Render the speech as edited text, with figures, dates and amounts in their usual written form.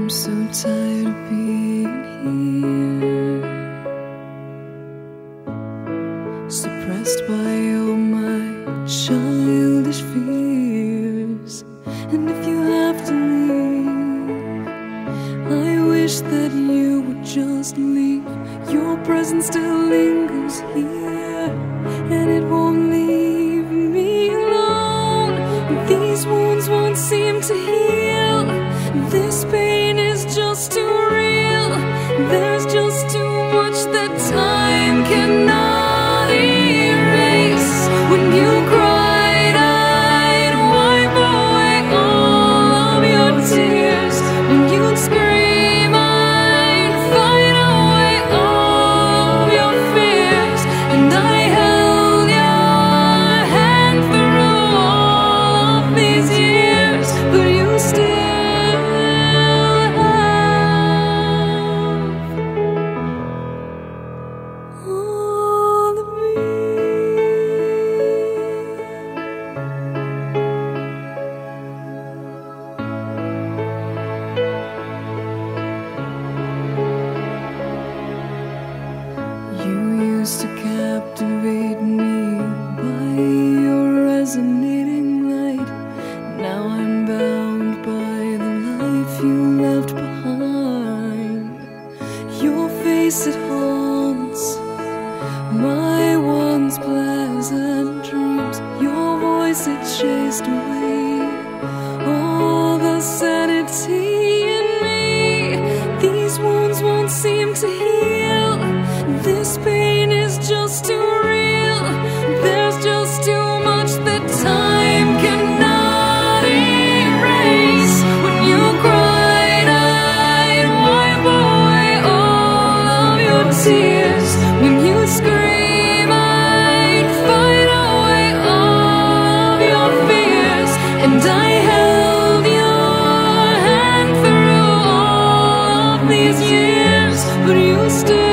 I'm so tired of being here, suppressed by all my childish fears. And if you have to leave, I wish that you would just leave. Your presence still lingers here, and it won't leave me alone. These wounds won't seem to heal. This pain is just too real. There's just too much that time cannot erase. When you cried, I'd wipe away all of your tears. When you'd scream, I'd fight away all of your fears. And I held your hand through all of these years, but you still to captivate me by your resonating light. Now I'm bound by the life you left behind. Your face, it haunts my once pleasant dreams. Your voice, it chased away all the sanity in me. These wounds won't seem to heal. This pain is just too real. There's just too much that time cannot erase. When you cried, I'd wipe away all of your tears. When you scream, I'd fight away all of your fears. And I held your hand through all of these years, but you still